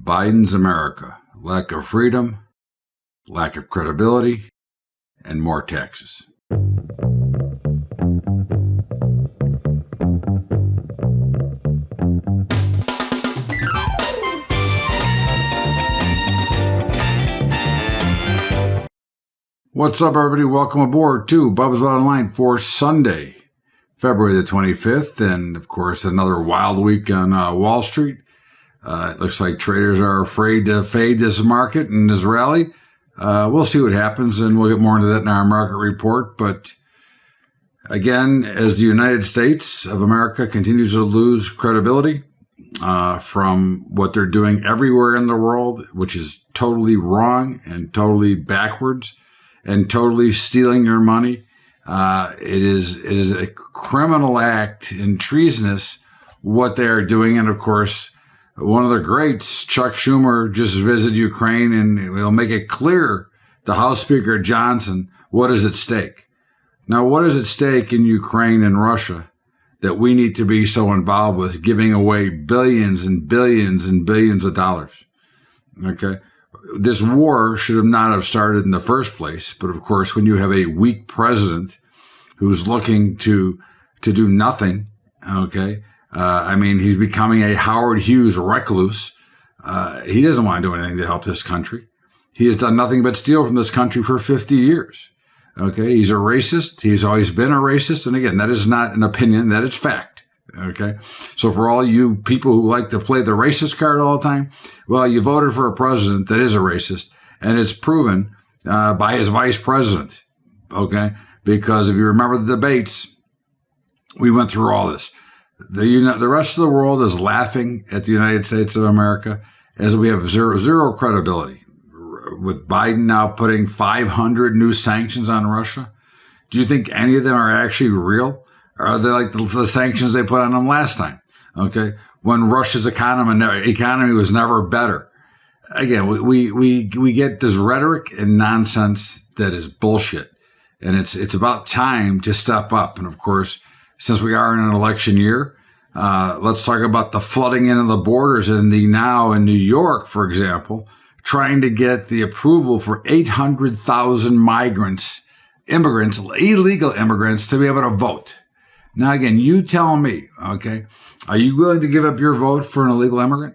Biden's America. Lack of freedom, lack of credibility, and more taxes. What's up, everybody? Welcome aboard to Bubba's Online for Sunday, February the 25th. And, of course, another wild week on Wall Street. It looks like traders are afraid to fade this market and this rally. We'll see what happens, and we'll get more into that in our market report. But, again, as the United States of America continues to lose credibility from what they're doing everywhere in the world, which is totally wrong and totally backwards, and totally stealing your money. It is a criminal act and treasonous what they are doing. And of course, one of the greats, Chuck Schumer, just visited Ukraine, and he'll make it clear to House Speaker Johnson what is at stake. Now, what is at stake in Ukraine and Russia that we need to be so involved with, giving away billions and billions and billions of dollars? Okay. This war should not have started in the first place. But of course, when you have a weak president who's looking to do nothing, okay, he's becoming a Howard Hughes recluse. He doesn't want to do anything to help this country. He has done nothing but steal from this country for 50 years. Okay. He's a racist. He's always been a racist. And again, that is not an opinion. That is fact. Okay. So for all you people who like to play the racist card all the time, well, you voted for a president that is a racist, and it's proven by his vice president. Okay. Because if you remember the debates, we went through all this. The rest of the world is laughing at the United States of America as we have zero credibility. With Biden now putting 500 new sanctions on Russia, do you think any of them are actually real? Or are they like the sanctions they put on them last time? Okay. When Russia's economy was never better. Again, we get this rhetoric and nonsense that is bullshit. And it's about time to step up. And of course, since we are in an election year, let's talk about the flooding into the borders in New York, for example, trying to get the approval for 800,000 immigrants, illegal immigrants, to be able to vote. Now, again, you tell me, okay, are you willing to give up your vote for an illegal immigrant?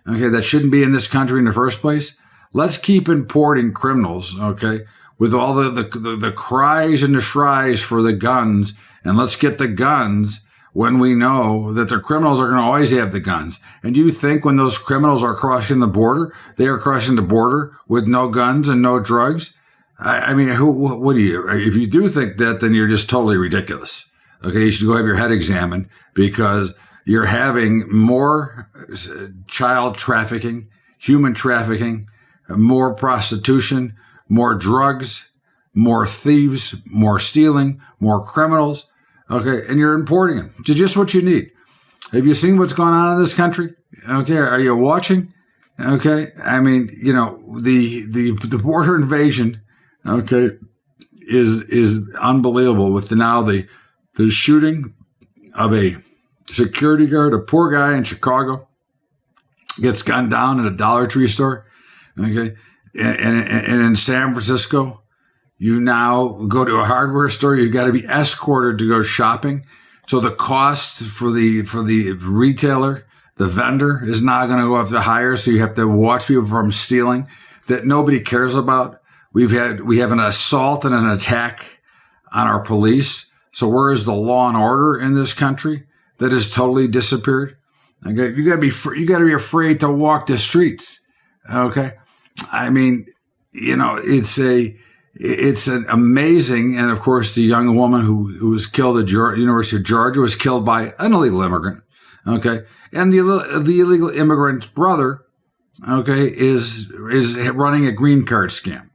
Okay, that shouldn't be in this country in the first place. Let's keep importing criminals, okay, with all the cries and the shries for the guns, and let's get the guns when we know that the criminals are going to always have the guns. And do you think when those criminals are crossing the border, they are crossing the border with no guns and no drugs? What do you, if you do think that, then you're just totally ridiculous. Okay, you should go have your head examined, because you're having more child trafficking, human trafficking, more prostitution, more drugs, more thieves, more stealing, more criminals. Okay, and you're importing them to just what you need. Have you seen what's going on in this country? Okay, are you watching? Okay, the border invasion, okay, is unbelievable. With the shooting of a security guard, a poor guy in Chicago, gets gunned down at a Dollar Tree store. Okay. And in San Francisco, you now go to a hardware store, you've got to be escorted to go shopping. So the cost for the retailer, the vendor, is now going to go up higher. So you have to watch people from stealing that nobody cares about. We have an assault and an attack on our police. So where is the law and order in this country that has totally disappeared? Okay, you got to be afraid to walk the streets. Okay, it's an amazing, and of course, the young woman who was killed at University of Georgia was killed by an illegal immigrant. Okay, and the illegal immigrant's brother, okay, is running a green card scam.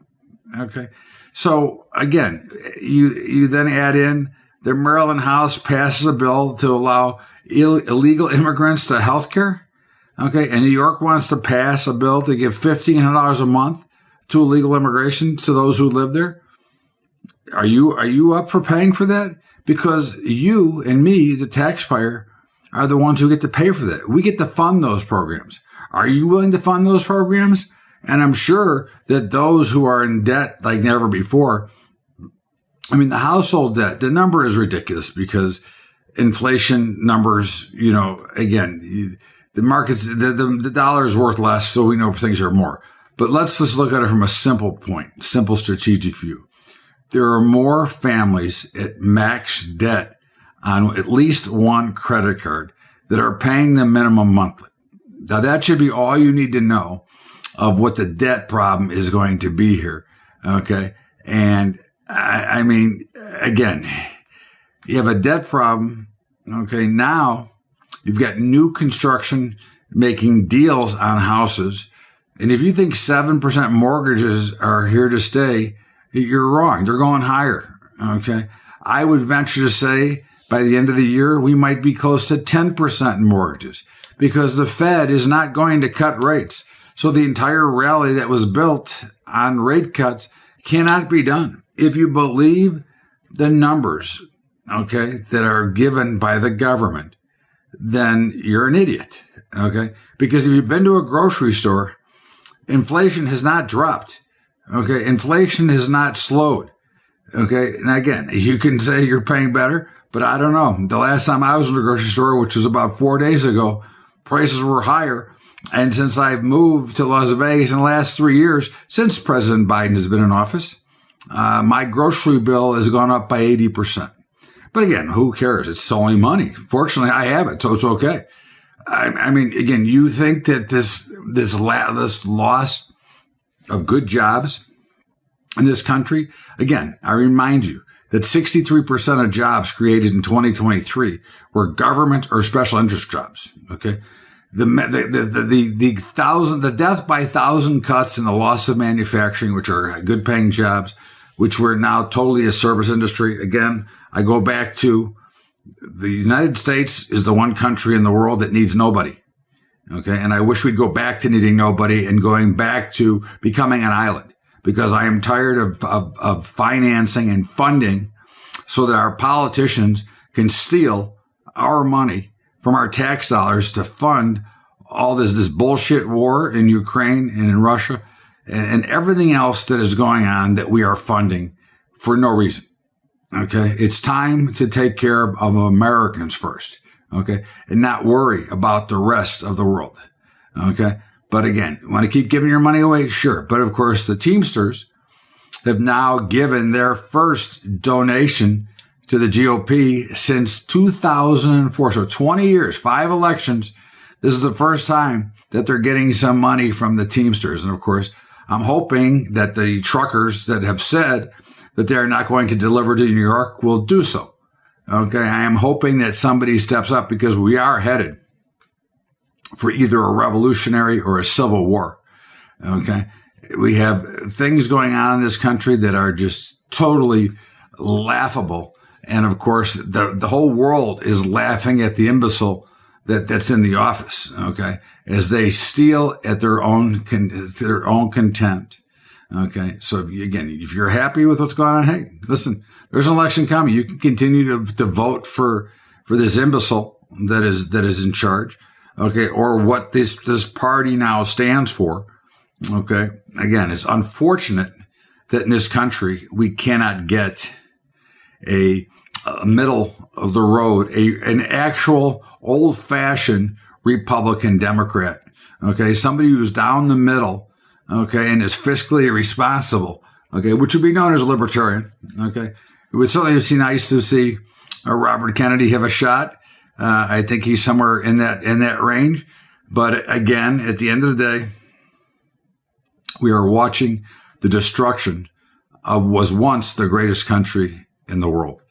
Okay, so again, you then add in the Maryland House passes a bill to allow illegal immigrants to health care. Okay. And New York wants to pass a bill to give $1,500 a month to illegal immigration to those who live there. Are you up for paying for that? Because you and me, the taxpayer, are the ones who get to pay for that. We get to fund those programs. Are you willing to fund those programs? And I'm sure that those who are in debt like never before, I mean, the household debt, the number is ridiculous because inflation numbers, again, the markets, the dollar is worth less, so we know things are more. But let's just look at it from a simple strategic view. There are more families at max debt on at least one credit card that are paying the minimum monthly. Now, that should be all you need to know of what the debt problem is going to be here. Okay. And I mean, again, you have a debt problem. Okay. Now you've got new construction making deals on houses. And if you think 7% mortgages are here to stay, you're wrong. They're going higher. Okay. I would venture to say by the end of the year, we might be close to 10% in mortgages because the Fed is not going to cut rates. So the entire rally that was built on rate cuts cannot be done. If you believe the numbers, okay, that are given by the government, then you're an idiot. Okay. Because if you've been to a grocery store, inflation has not dropped. Okay. Inflation has not slowed. Okay. And again, you can say you're paying better, but I don't know. The last time I was in a grocery store, which was about 4 days ago, prices were higher. And since I've moved to Las Vegas in the last 3 years, since President Biden has been in office, my grocery bill has gone up by 80%. But again, who cares? It's only money. Fortunately, I have it, so it's okay. I mean, again, you think that this loss of good jobs in this country, again, I remind you that 63% of jobs created in 2023 were government or special interest jobs. Okay. The death by 1,000 cuts and the loss of manufacturing, which are good paying jobs, which were now totally a service industry. Again, I go back to the United States is the one country in the world that needs nobody. Okay. And I wish we'd go back to needing nobody and going back to becoming an island because I am tired of financing and funding so that our politicians can steal our money from our tax dollars to fund all this bullshit war in Ukraine and in Russia and everything else that is going on that we are funding for no reason. Okay. It's time to take care of Americans first. Okay. And not worry about the rest of the world. Okay. But again, want to keep giving your money away? Sure. But of course, the Teamsters have now given their first donation to the GOP since 2004. So 20 years, 5 elections. This is the first time that they're getting some money from the Teamsters. And of course, I'm hoping that the truckers that have said that they're not going to deliver to New York will do so. Okay. I am hoping that somebody steps up because we are headed for either a revolutionary or a civil war. Okay. We have things going on in this country that are just totally laughable. And of course, the whole world is laughing at the imbecile that's in the office. Okay. As they steal at their own content. Okay. So if you're happy with what's going on, hey, listen, there's an election coming. You can continue to vote for this imbecile that is in charge. Okay. Or what this party now stands for. Okay. Again, it's unfortunate that in this country, we cannot get a middle of the road, an actual old fashioned Republican Democrat. Okay. Somebody who's down the middle. Okay. And is fiscally responsible. Okay. Which would be known as a libertarian. Okay. It would certainly be nice to see Robert Kennedy have a shot. I think he's somewhere in that range. But again, at the end of the day, we are watching the destruction of was once the greatest country in the world.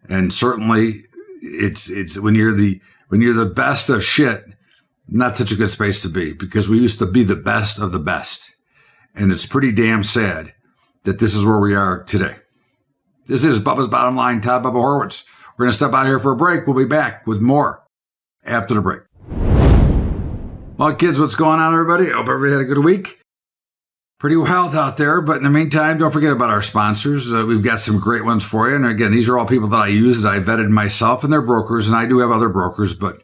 And certainly it's when you're the best of shit, not such a good space to be because we used to be the best of the best. And it's pretty damn sad that this is where we are today. This is Bubba's Bottom Line, Todd Bubba Horowitz. We're going to step out here for a break. We'll be back with more after the break. Well, kids, what's going on, everybody? I hope everybody had a good week. Pretty wild out there, but in the meantime, don't forget about our sponsors. We've got some great ones for you. And again, these are all people that I use that I vetted myself and their brokers, and I do have other brokers, but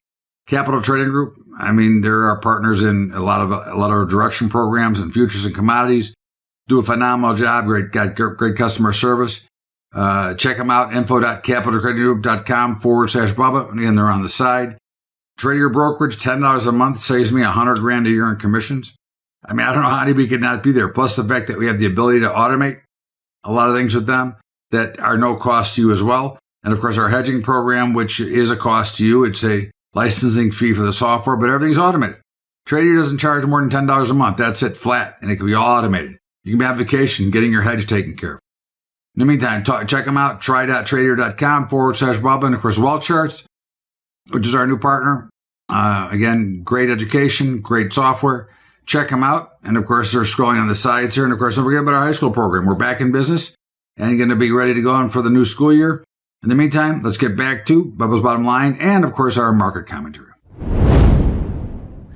Capital Trading Group. I mean, there are partners in a lot of direction programs and futures and commodities. Do a phenomenal job. Got great customer service. Check them out. info.capitaltradinggroup.com/Bubba. And again, they're on the side. Trader brokerage, $10 a month saves me $100,000 a year in commissions. I mean, I don't know how anybody could not be there. Plus the fact that we have the ability to automate a lot of things with them that are no cost to you as well. And of course, our hedging program, which is a cost to you. It's a licensing fee for the software, but everything's automated. Trader doesn't charge more than $10 a month. That's it, flat, and it can be all automated. You can be on vacation getting your hedge taken care of. In the meantime, check them out, try.trader.com/Bubba. And of course, Wealth Charts, which is our new partner. Again, great education, great software. Check them out. And of course, they're scrolling on the sides here. And of course, don't forget about our high school program. We're back in business and going to be ready to go on for the new school year. In the meantime, let's get back to Bubba's Bottom Line and of course, our market commentary.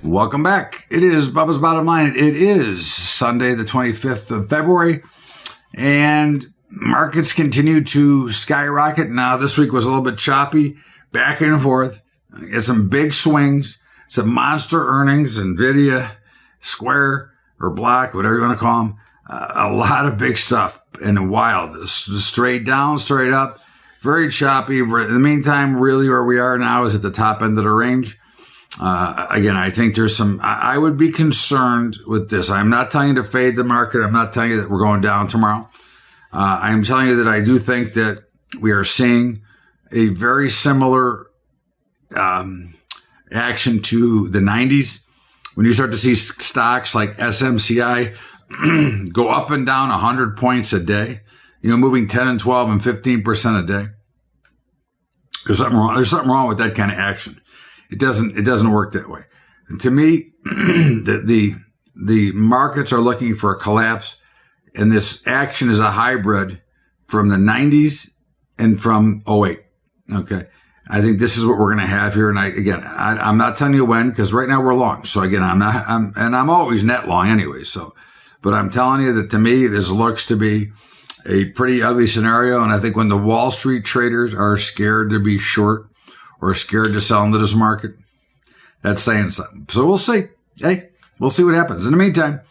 Welcome back. It is Bubba's Bottom Line. It is Sunday, the 25th of February, and markets continue to skyrocket. Now, this week was a little bit choppy, back and forth. Get some big swings, some monster earnings, NVIDIA, Square, or Block, whatever you want to call them. A lot of big stuff and wild. Straight down, straight up, very choppy. In the meantime, really where we are now is at the top end of the range. Again, I think there's I would be concerned with this. I'm not telling you to fade the market. I'm not telling you that we're going down tomorrow. I am telling you that I do think that we are seeing a very similar action to the 90s. When you start to see stocks like SMCI go up and down 100 points a day, moving 10 and 12 and 15% a day. There's something wrong with that kind of action. It doesn't work that way. And to me, the markets are looking for a collapse, and this action is a hybrid from the 90s and from '08. Okay. I think this is what we're going to have here. And I'm not telling you when, because right now we're long. So again, I'm always net long anyway. But I'm telling you that to me, this looks to be a pretty ugly scenario. And I think when the Wall Street traders are scared to be short or scared to sell into this market, that's saying something. So we'll see. Hey, we'll see what happens. In the meantime,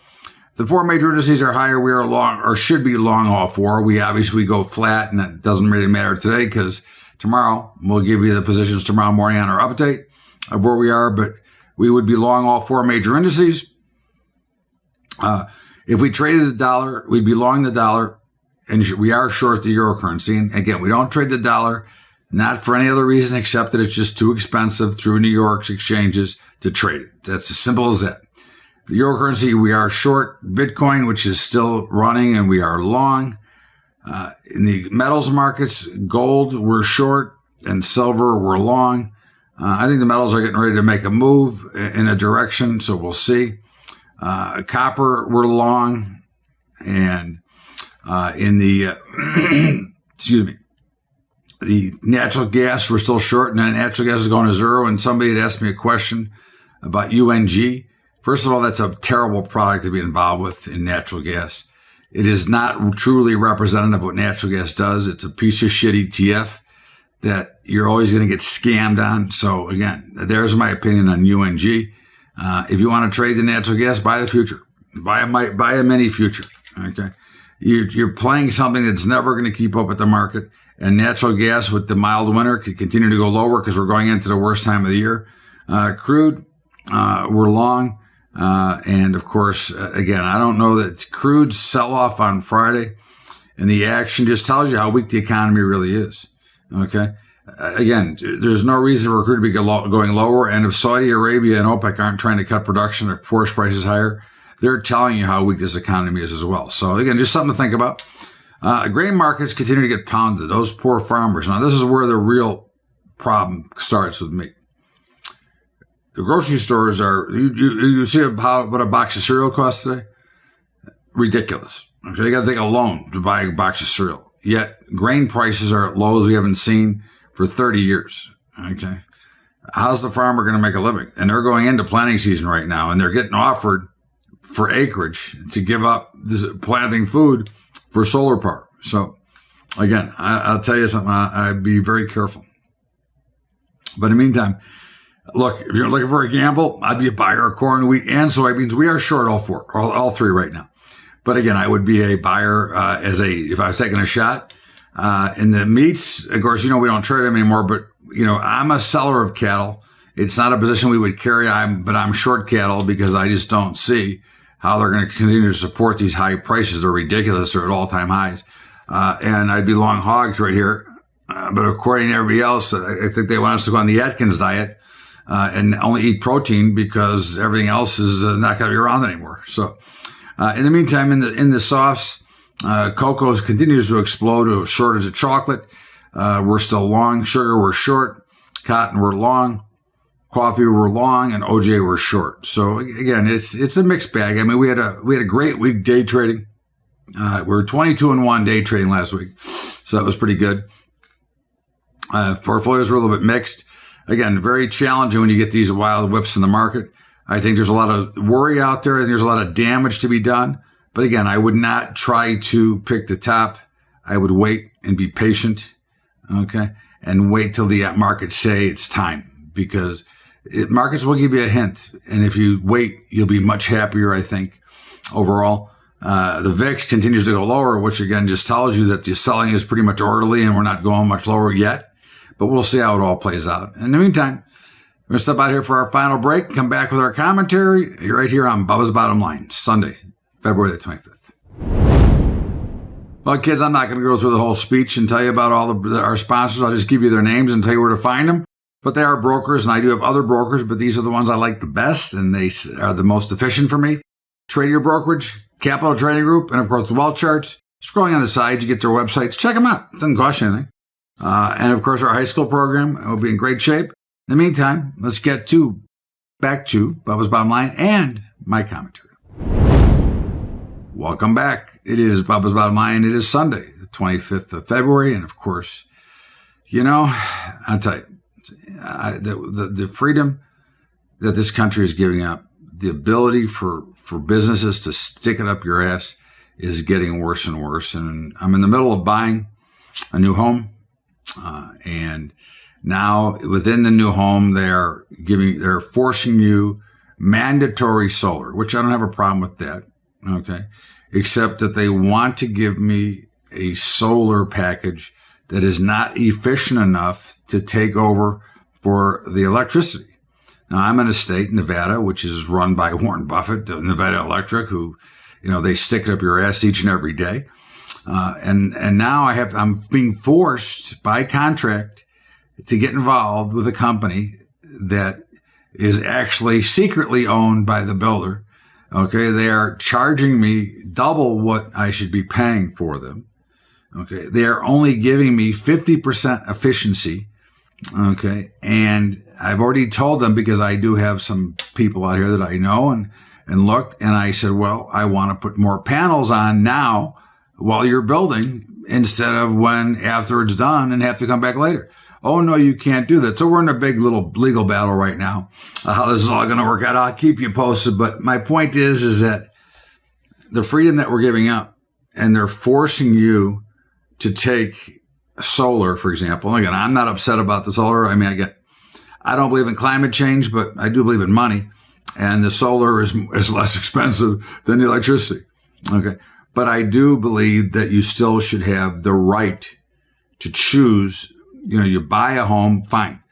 the four major indices are higher. We are long, or should be long all four. We obviously go flat, and it doesn't really matter today because tomorrow we'll give you the positions tomorrow morning on our update of where we are. But we would be long all four major indices. If we traded the dollar, we'd be long the dollar, and we are short the euro currency. And again, we don't trade the dollar, not for any other reason except that it's just too expensive through New York's exchanges to trade it. That's as simple as that. The euro currency, we are short Bitcoin, which is still running, and we are long. In the metals markets, gold, we're short, and silver, we're long. I think the metals are getting ready to make a move in a direction, so we'll see. Copper, we're long, and in the, the natural gas, we're still short, and then natural gas is going to zero. And somebody had asked me a question about UNG. First of all, that's a terrible product to be involved with in natural gas. It is not truly representative of what natural gas does. It's a piece of shit ETF that you're always going to get scammed on. So again, there's my opinion on UNG. If you want to trade the natural gas, buy the future. Buy a mini future. Okay. You're playing something that's never going to keep up with the market. And natural gas with the mild winter could continue to go lower because we're going into the worst time of the year. Crude, we're long. And of course, again, I don't know that crude sell off on Friday, and the action just tells you how weak the economy really is. Okay. Again, there's no reason for crude to be going lower. And if Saudi Arabia and OPEC aren't trying to cut production or force prices higher, they're telling you how weak this economy is as well. So again, just something to think about. Grain markets continue to get pounded. Those poor farmers. Now, this is where the real problem starts with me. The grocery stores you see what a box of cereal costs today? Ridiculous. Okay, you got to take a loan to buy a box of cereal. Yet grain prices are at lows we haven't seen for 30 years. Okay. How's the farmer going to make a living? And they're going into planting season right now, and they're getting offered for acreage to give up this planting food for solar power. So again, I'll tell you something. I'd be very careful. But in the meantime, Look, if you're looking for a gamble, I'd be a buyer of corn, wheat, and soybeans. We are short all three right now. But again, I would be a buyer if I was taking a shot. In the meats, of course, we don't trade them anymore, but I'm a seller of cattle. It's not a position we would carry, but I'm short cattle because I just don't see how they're going to continue to support these high prices. They're ridiculous. They're at all-time highs. And I'd be long hogs right here. But according to everybody else, I think they want us to go on the Atkins diet and only eat protein because everything else is not going to be around anymore. So in the meantime, in the softs, cocoa continues to explode to a shortage of chocolate. We're still long. Sugar, we're short. Cotton, we're long. Coffee, we're long. And OJ, we're short. So again, it's a mixed bag. I mean, we had a great week day trading. We were 22-1 day trading last week. So that was pretty good. Portfolios were a little bit mixed. Again, very challenging when you get these wild whips in the market. I think there's a lot of worry out there. I think there's a lot of damage to be done. But again, I would not try to pick the top. I would wait and be patient, okay, and wait till the markets say it's time, because markets will give you a hint. And if you wait, you'll be much happier, I think, overall. The VIX continues to go lower, which again just tells you that the selling is pretty much orderly and we're not going much lower yet. But we'll see how it all plays out. In the meantime, we're going to step out here for our final break, come back with our commentary. You're right here on Bubba's Bottom Line, Sunday, February the 25th. Well, kids, I'm not going to go through the whole speech and tell you about all our sponsors. I'll just give you their names and tell you where to find them. But they are brokers, and I do have other brokers, but these are the ones I like the best, and they are the most efficient for me. Trade Your Brokerage, Capital Trading Group, and of course the Wealth Charts. Scrolling on the side, you get their websites. Check them out. It doesn't cost you anything. And of course, our high school program will be in great shape. In the meantime, let's get back to Bubba's Bottom Line and my commentary. Welcome back. It is Bubba's Bottom Line. It is Sunday, the 25th of February. And of course, I'll tell you, the freedom that this country is giving up, the ability for businesses to stick it up your ass is getting worse and worse. And I'm in the middle of buying a new home. And now within the new home, they're forcing you mandatory solar, which I don't have a problem with that. Okay. Except that they want to give me a solar package that is not efficient enough to take over for the electricity. Now, I'm in a state, Nevada, which is run by Warren Buffett, Nevada Electric, who, they stick it up your ass each and every day. And now I'm being forced by contract to get involved with a company that is actually secretly owned by the builder. Okay. They are charging me double what I should be paying for them. Okay. They are only giving me 50% efficiency. Okay. And I've already told them, because I do have some people out here that I know and looked, and I said, well, I want to put more panels on now while you're building instead of after it's done and have to come back later. Oh, no, you can't do that. So we're in a big little legal battle right now. How this is all going to work out, I'll keep you posted. But my point is that the freedom that we're giving up, and they're forcing you to take solar, for example. Again, I'm not upset about the solar. I mean, I don't believe in climate change, but I do believe in money. And the solar is less expensive than the electricity. Okay. But I do believe that you still should have the right to choose. You buy a home, fine.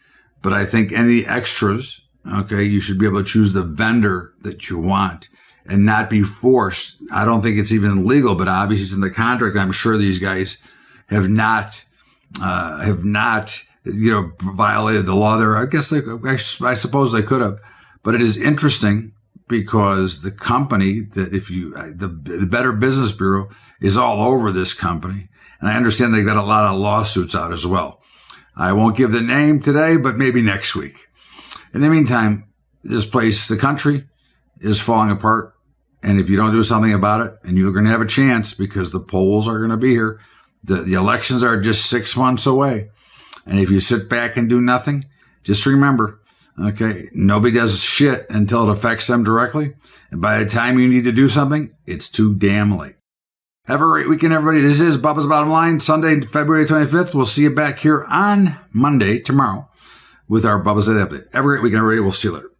But I think any extras, okay, you should be able to choose the vendor that you want and not be forced. I don't think it's even legal, but obviously it's in the contract. I'm sure these guys have not violated the law there. I guess I suppose they could have. But it is interesting, because the company that the Better Business Bureau is all over this company. And I understand they've got a lot of lawsuits out as well. I won't give the name today, but maybe next week. In the meantime, the country is falling apart. And if you don't do something about it, and you're going to have a chance, because the polls are going to be here, the elections are just 6 months away. And if you sit back and do nothing, just remember, okay, nobody does shit until it affects them directly. And by the time you need to do something, it's too damn late. Have a great weekend, everybody. This is Bubba's Bottom Line, Sunday, February 25th. We'll see you back here on Monday, tomorrow, with our Bubba's Update. Have a great weekend, everybody. We'll see you later.